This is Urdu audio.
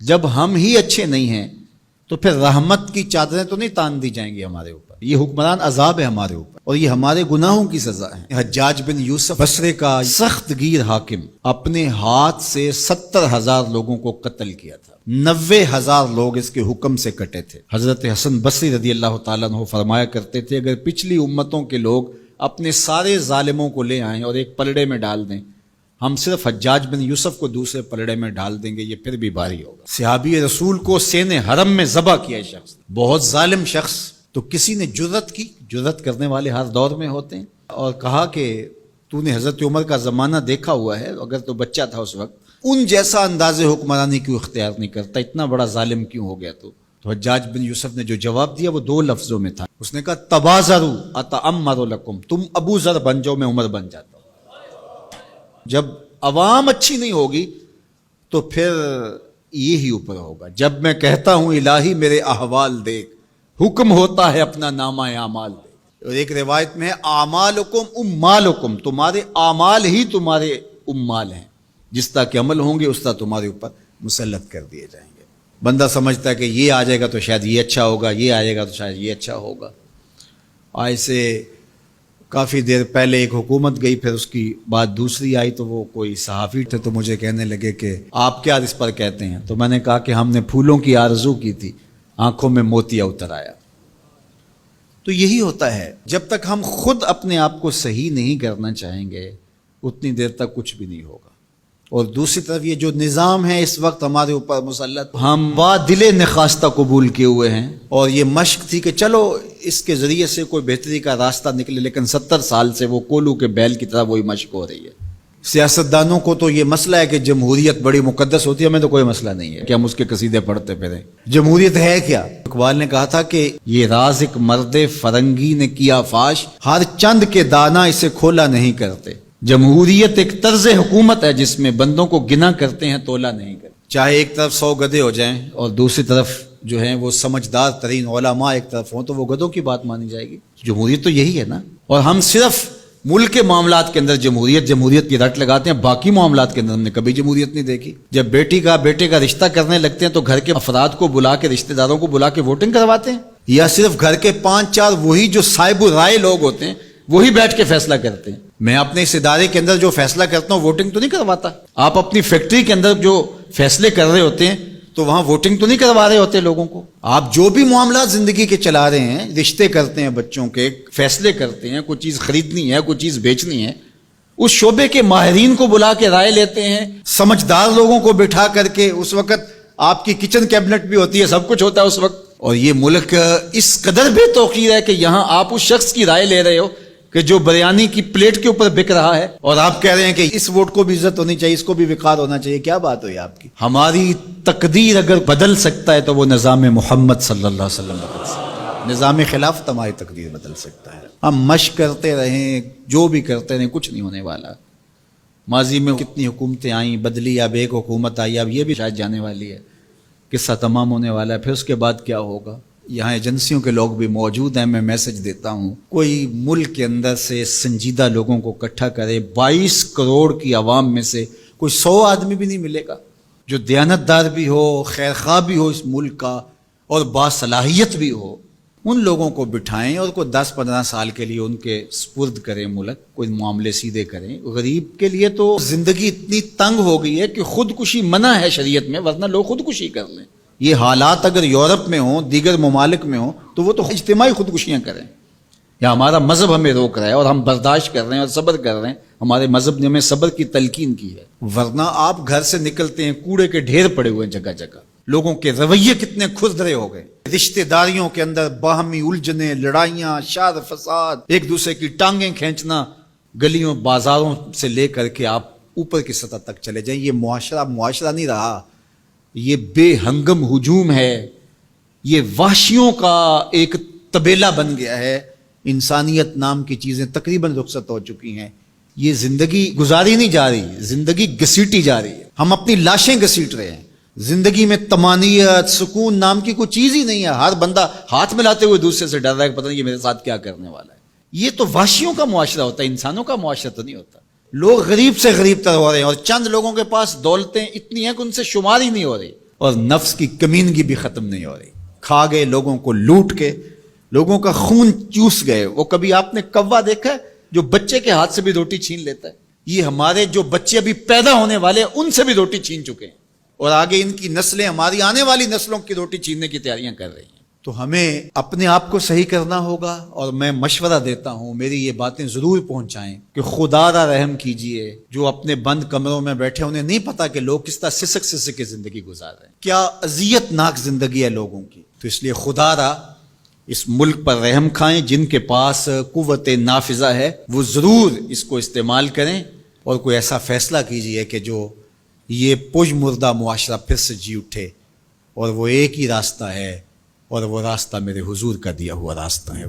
جب ہم ہی اچھے نہیں ہیں تو پھر رحمت کی چادریں تو نہیں تان دی جائیں گی ہمارے اوپر. یہ حکمران عذاب ہے ہمارے اوپر اور یہ ہمارے گناہوں کی سزا ہے. حجاج بن یوسف بصرے کا سخت گیر حاکم اپنے ہاتھ سے 70,000 لوگوں کو قتل کیا تھا. 90,000 لوگ اس کے حکم سے کٹے تھے. حضرت حسن بصری رضی اللہ تعالیٰ عنہ فرمایا کرتے تھے اگر پچھلی امتوں کے لوگ اپنے سارے ظالموں کو لے آئیں اور ایک پلڑے میں ڈال دیں، ہم صرف حجاج بن یوسف کو دوسرے پلڑے میں ڈال دیں گے، یہ پھر بھی بھاری ہوگا. صحابی رسول کو سین حرم میں ذبح کیا شخص، بہت ظالم شخص. تو کسی نے جرت کی، جرت کرنے والے ہر دور میں ہوتے ہیں، اور کہا کہ تو نے حضرت عمر کا زمانہ دیکھا ہوا ہے، اگر تو بچہ تھا اس وقت، ان جیسا انداز حکمرانی کیوں اختیار نہیں کرتا، اتنا بڑا ظالم کیوں ہو گیا تو حجاج بن یوسف نے جو جواب دیا وہ 2 لفظوں میں تھا. اس نے کہا تبازروا اتعمر لکم، تم ابو ذر بن جاؤ میں عمر بن جاتا ہوں. جب عوام اچھی نہیں ہوگی تو پھر یہی اوپر ہوگا. جب میں کہتا ہوں الہی میرے احوال دیکھ، حکم ہوتا ہے اپنا نامہ اعمال دیکھ. اور ایک روایت میں ہے اعمالکم امالکم، تمہارے اعمال ہی تمہارے امال ہیں، جس طرح کے عمل ہوں گے اس طرح تمہارے اوپر مسلط کر دیے جائیں گے. بندہ سمجھتا ہے کہ یہ آ جائے گا تو شاید یہ اچھا ہوگا، یہ آئے گا تو شاید یہ اچھا ہوگا. ایسے کافی دیر پہلے ایک حکومت گئی، پھر اس کی بعد دوسری آئی، تو وہ کوئی صحافی تھے تو مجھے کہنے لگے کہ آپ کیا اس پر کہتے ہیں؟ تو میں نے کہا کہ ہم نے پھولوں کی آرزو کی تھی، آنکھوں میں موتیا اتر آیا. تو یہی ہوتا ہے، جب تک ہم خود اپنے آپ کو صحیح نہیں کرنا چاہیں گے اتنی دیر تک کچھ بھی نہیں ہوگا. اور دوسری طرف یہ جو نظام ہے اس وقت ہمارے اوپر مسلط، ہم با دل نخواستہ قبول کیے ہوئے ہیں، اور یہ مشق تھی کہ چلو اس کے ذریعے سے کوئی بہتری کا راستہ نکلے، لیکن 70 سال سے وہ کولو کے بیل کی طرح وہی مشق ہو رہی ہے. سیاستدانوں کو تو یہ مسئلہ ہے کہ جمہوریت بڑی مقدس ہوتی ہے، ہمیں تو کوئی مسئلہ نہیں ہے کہ ہم اس کے قصیدے پڑھتے پھریں. جمہوریت ہے کیا؟ اقبال نے کہا تھا کہ یہ راز ایک مرد فرنگی نے کیا فاش، ہر چند کے دانا اسے کھولا نہیں کرتے. جمہوریت ایک طرز حکومت ہے جس میں بندوں کو گنا کرتے ہیں، تولا نہیں کرتے. چاہے ایک طرف 100 گدھے ہو جائیں اور دوسری طرف جو ہیں وہ سمجھدار ترین علماء ایک طرف ہوں، تو وہ گدھوں کی بات مانی جائے گی. جمہوریت تو یہی ہے نا. اور ہم صرف ملک کے معاملات کے اندر جمہوریت کی رٹ لگاتے ہیں، باقی معاملات کے اندر ہم نے کبھی جمہوریت نہیں دیکھی. جب بیٹے کا رشتہ کرنے لگتے ہیں تو گھر کے افراد کو بلا کے، رشتہ داروں کو بلا کے ووٹنگ کرواتے ہیں، یا صرف گھر کے 5-4 وہی جو صاحب رائے لوگ ہوتے ہیں وہی بیٹھ کے فیصلہ کرتے ہیں. میں اپنے اس ادارے کے اندر جو فیصلہ کرتا ہوں ووٹنگ تو نہیں کرواتا. آپ اپنی فیکٹری کے اندر جو فیصلے کر رہے ہوتے ہیں تو وہاں ووٹنگ تو نہیں کروا رہے ہوتے لوگوں کو. آپ جو بھی معاملات زندگی کے چلا رہے ہیں، رشتے کرتے ہیں بچوں کے، فیصلے کرتے ہیں، کوئی چیز خریدنی ہے، کوئی چیز بیچنی ہے، اس شعبے کے ماہرین کو بلا کے رائے لیتے ہیں، سمجھدار لوگوں کو بٹھا کر کے. اس وقت آپ کی کچن کیبنٹ بھی ہوتی ہے، سب کچھ ہوتا ہے اس وقت. اور یہ ملک اس قدر بے توقیر ہے کہ یہاں آپ اس شخص کی رائے لے رہے ہو کہ جو بریانی کی پلیٹ کے اوپر بک رہا ہے، اور آپ کہہ رہے ہیں کہ اس ووٹ کو بھی عزت ہونی چاہیے، اس کو بھی وقار ہونا چاہیے. کیا بات ہوئی آپ کی؟ ہماری تقدیر اگر بدل سکتا ہے تو وہ نظام محمد صلی اللہ علیہ وسلم بدل سکتا ہے. نظام خلافت ہماری تقدیر بدل سکتا ہے. ہم مشق کرتے رہیں، جو بھی کرتے رہیں، کچھ نہیں ہونے والا. ماضی میں کتنی حکومتیں آئیں، بدلی، اب ایک حکومت آئی، اب یہ بھی شاید جانے والی ہے، قصہ تمام ہونے والا ہے. پھر اس کے بعد کیا ہوگا؟ یہاں ایجنسیوں کے لوگ بھی موجود ہیں، میں میسج دیتا ہوں کوئی ملک کے اندر سے سنجیدہ لوگوں کو اکٹھا کرے. 22 کروڑ کی عوام میں سے کوئی 100 آدمی بھی نہیں ملے گا جو دیانتدار بھی ہو، خیر خواہ بھی ہو اس ملک کا، اور باصلاحیت بھی ہو. ان لوگوں کو بٹھائیں اور کوئی 10-15 سال کے لیے ان کے سپرد کریں ملک، کوئی معاملے سیدھے کریں. غریب کے لیے تو زندگی اتنی تنگ ہو گئی ہے کہ خودکشی منع ہے شریعت میں، ورنہ لوگ خودکشی کر لیں. یہ حالات اگر یورپ میں ہوں، دیگر ممالک میں ہوں، تو وہ تو اجتماعی خودکشیاں کریں. یا ہمارا مذہب ہمیں روک رہا ہے اور ہم برداشت کر رہے ہیں اور صبر کر رہے ہیں. ہمارے مذہب نے ہمیں صبر کی تلقین کی ہے. ورنہ آپ گھر سے نکلتے ہیں، کوڑے کے ڈھیر پڑے ہوئے ہیں جگہ جگہ. لوگوں کے رویے کتنے کھردرے ہو گئے. رشتہ داریوں کے اندر باہمی الجھنیں، لڑائیاں، شر فساد، ایک دوسرے کی ٹانگیں کھینچنا. گلیوں بازاروں سے لے کر کے آپ اوپر کی سطح تک چلے جائیں، یہ معاشرہ نہیں رہا. یہ بے ہنگم ہجوم ہے، یہ وحشیوں کا ایک طبیلہ بن گیا ہے. انسانیت نام کی چیزیں تقریباً رخصت ہو چکی ہیں. یہ زندگی گزاری نہیں جا رہی، زندگی گھسیٹی جا رہی ہے. ہم اپنی لاشیں گھسیٹ رہے ہیں. زندگی میں طمانینت، سکون نام کی کوئی چیز ہی نہیں ہے. ہر بندہ ہاتھ ملاتے ہوئے دوسرے سے ڈر رہا ہے کہ پتہ نہیں یہ میرے ساتھ کیا کرنے والا ہے. یہ تو وحشیوں کا معاشرہ ہوتا ہے، انسانوں کا معاشرہ تو نہیں ہوتا. لوگ غریب سے غریب تر ہو رہے ہیں، اور چند لوگوں کے پاس دولتیں اتنی ہیں کہ ان سے شمار ہی نہیں ہو رہی. اور نفس کی کمینگی بھی ختم نہیں ہو رہی. کھا گئے لوگوں کو لوٹ کے, لوگوں کا خون چوس گئے. وہ کبھی آپ نے کوا دیکھا ہے جو بچے کے ہاتھ سے بھی روٹی چھین لیتا ہے؟ یہ ہمارے جو بچے ابھی پیدا ہونے والے ان سے بھی روٹی چھین چکے ہیں, اور آگے ان کی نسلیں ہماری آنے والی نسلوں کی روٹی چھیننے کی تیاریاں کر رہی ہیں. تو ہمیں اپنے آپ کو صحیح کرنا ہوگا, اور میں مشورہ دیتا ہوں میری یہ باتیں ضرور پہنچائیں کہ خدا را رحم کیجئے. جو اپنے بند کمروں میں بیٹھے انہیں نہیں پتا کہ لوگ کس طرح سسک سسک کی زندگی گزار رہے ہیں, کیا اذیت ناک زندگی ہے لوگوں کی. تو اس لیے خدا را اس ملک پر رحم کھائیں. جن کے پاس قوت نافذہ ہے وہ ضرور اس کو استعمال کریں, اور کوئی ایسا فیصلہ کیجئے کہ جو یہ پج مردہ معاشرہ پھر سے جی اٹھے, اور وہ ایک ہی راستہ ہے, اور وہ راستہ میرے حضور کا دیا ہوا راستہ ہے.